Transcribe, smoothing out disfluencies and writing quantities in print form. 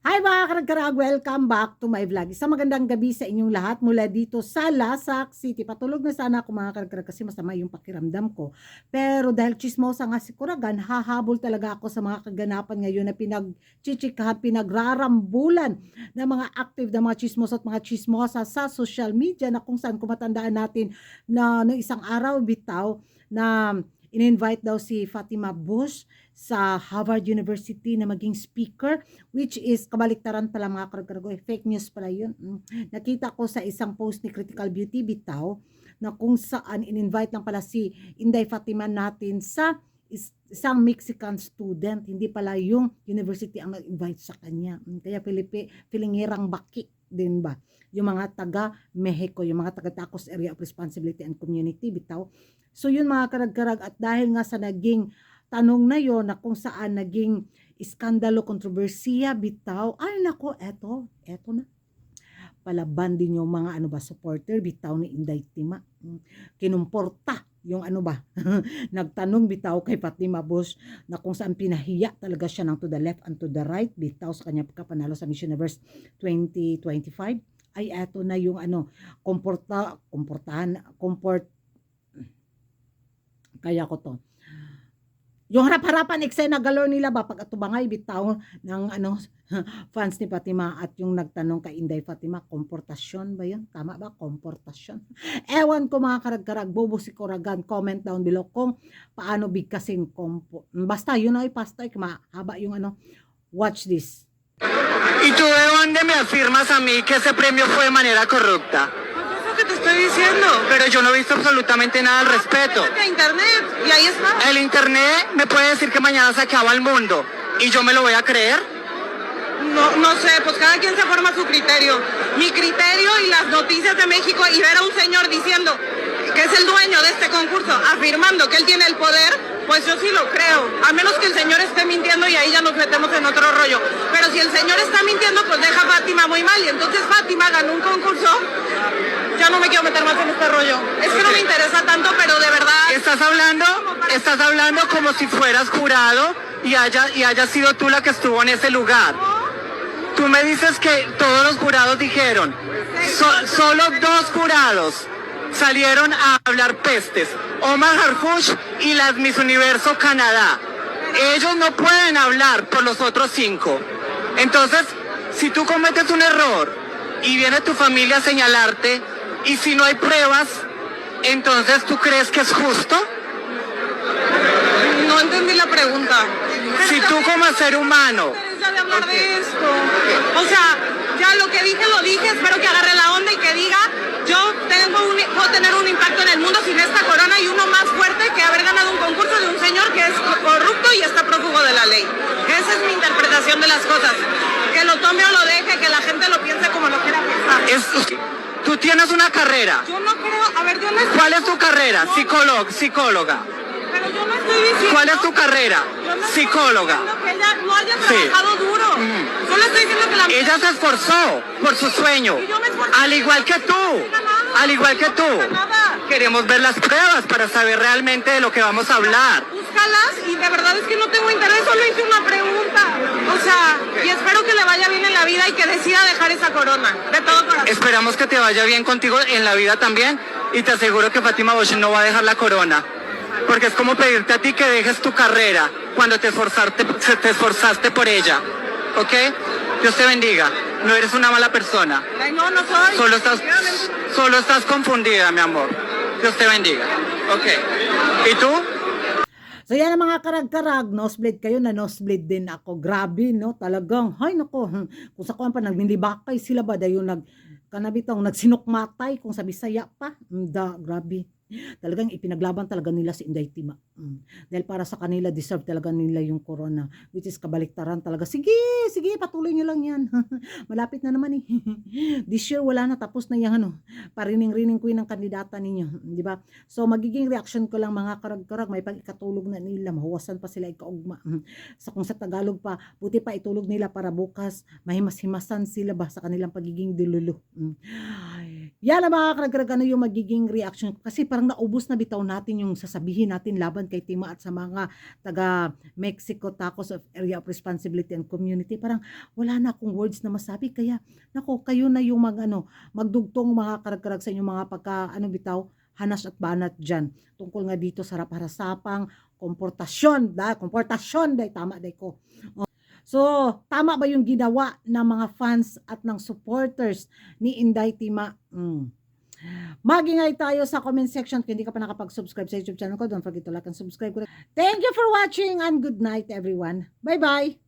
Hi mga karagkarag! Welcome back to my vlog. Isang magandang gabi sa inyong lahat mula dito sa Lasak City. Patulog na sana ako mga karagkarag kasi masama yung pakiramdam ko. Pero dahil chismosa nga si Kuragan, hahabol talaga ako sa mga kaganapan ngayon na pinagchichikahan, pinagrarambulan ng mga active na mga chismosa at mga chismosa sa social media na kung saan kumatandaan natin na no isang araw bitaw na in-invite daw si Fatima Bush sa Harvard University na maging speaker, which is kabaliktaran pala mga karagkargo, fake news pala yun. Nakita ko sa isang post ni Critical Beauty bitaw na kung saan in-invite lang pala si Inday Fatima natin sa isang Mexican student, hindi pala yung university ang nag-invite sa kanya. Kaya Pilingirang Baki din ba? Yung mga taga Mexico, yung mga taga Tacos Area of Responsibility and Community bitaw. So yun mga karagkarag, at dahil nga sa naging tanong na yon na kung saan naging iskandalo, kontrobersiya bitaw, ay nako, eto na. Palaban din yung mga supporter bitaw ni Inday Tima. Kinumporta yung nagtanong bitaw kay Fatima Bush na kung saan pinahiya talaga siya ng to the left and to the right bitaw sa kanya pagkapanalo sa Miss Universe 2025. Ay eto na yung kaya ko to. Yung harap-harapan eksena galore nila ba pag atubangay bitaw ng fans ni Fatima at yung nagtanong kay Inday Fatima, komportasyon ba yun? Tama ba? Komportasyon. Ewan ko mga karagkarag, bobo si Kuragan. Comment down below kung paano bigkasin basta yun ay pasta, mahaba yung watch this. ¿Y tú de dónde me afirmas a mí que ese premio fue de manera corrupta? Que te estoy diciendo. Pero yo no he visto absolutamente nada al respecto. A internet y ahí está. El internet me puede decir que mañana se acaba el mundo y yo me lo voy a creer. No sé, pues cada quien se forma su criterio. Mi criterio y las noticias de México y ver a un señor diciendo que es el dueño de este concurso, afirmando que él tiene el poder, pues yo sí lo creo. A menos que el señor esté mintiendo y ahí ya nos metemos en otro rollo. Pero si el señor está mintiendo, pues deja a Fátima muy mal. Y entonces Fátima ganó un concurso. Ya no me quiero meter más en este rollo. Es que no me interesa tanto, pero de verdad... Estás hablando como si fueras jurado y haya sido tú la que estuvo en ese lugar. Tú me dices que todos los jurados dijeron, solo dos jurados salieron a hablar pestes, Omar Harfuch y las Miss Universo Canadá. Ellos no pueden hablar por los otros 5. Entonces, si tú cometes un error y viene tu familia a señalarte, y si no hay pruebas, entonces ¿tú crees que es justo? No entendí la pregunta. Si tú como ser humano... De hablar de esto. O sea, ya lo que dije lo dije, espero que agarre la onda y que diga, yo puedo tener un impacto en el mundo sin esta corona y uno más fuerte que haber ganado un concurso de un señor que es corrupto y está prófugo de la ley. Esa es mi interpretación de las cosas. Que lo tome o lo deje, que la gente lo piense como lo quiera pensar. Tú tienes una carrera. Yo no creo, a ver, yo no estoy... ¿Cuál es tu carrera? Psicóloga. Pero yo no estoy diciendo... ¿Cuál es tu carrera? Psicóloga. Que ella no haya trabajado duro. Solo estoy diciendo que la... Ella se esforzó por su sueño. Y yo me esforcé. Al igual que tú. Al igual que tú. Queremos ver las pruebas para saber realmente de lo que vamos a hablar. Búscalas y de verdad es que no tengo interés, solo hice una pregunta. O sea, y espero que le vaya bien en la vida y que decida dejar esa corona. De todo corazón. Esperamos que te vaya bien contigo en la vida también. Y te aseguro que Fatima Bush no va a dejar la corona. Porque es como pedirte a ti que dejes tu carrera cuando te esforzaste por ella. ¿Ok? Dios te bendiga. No eres una mala persona. Ay, no soy. Solo estás confundida, mi amor. Dios te bendiga. ¿Ok? ¿Y tú? So yan ang mga karag-karag, nosebleed kayo, na nosebleed din ako. Grabe, no? Talagang, hay nako, kung sa kuwan pa, nagmilibakay sila ba, dayo kanabitang nagsinukmatay, kung sa Bisaya pa, grabe. Talagang ipinaglaban talaga nila si Inday Tima. Dahil para sa kanila, deserve talaga nila yung corona, which is kabaliktaran talaga. Sige, patuloy nyo lang yan. Malapit na naman eh. This year, wala na, tapos na yung parining-rining queen ng kandidata ninyo. Di ba? So, magiging reaction ko lang mga karag-karag, may pag-ikatulog na nila, mahuwasan pa sila ikaugma. Kung sa Tagalog pa, buti pa itulog nila para bukas, mahimas-himasan sila ba sa kanilang pagiging dilulu. Yan ang mga karagdagan ano yung magiging reaction kasi parang naubos na bitaw natin yung sasabihin natin laban kay Tima at sa mga taga Mexico Tacos of Area of Responsibility and Community. Parang wala na akong words na masabi kaya nako kayo na yung magdugtong mga karagdag sa inyong mga pagka bitaw hanas at banat dyan tungkol nga dito sa harap-harasapang komportasyon day tama day ko. So, tama ba yung ginawa ng mga fans at ng supporters ni Inday Tima? Magingay tayo sa comment section. Kung hindi ka pa nakapag-subscribe sa YouTube channel ko, don't forget to like and subscribe. Thank you for watching and good night everyone. Bye-bye!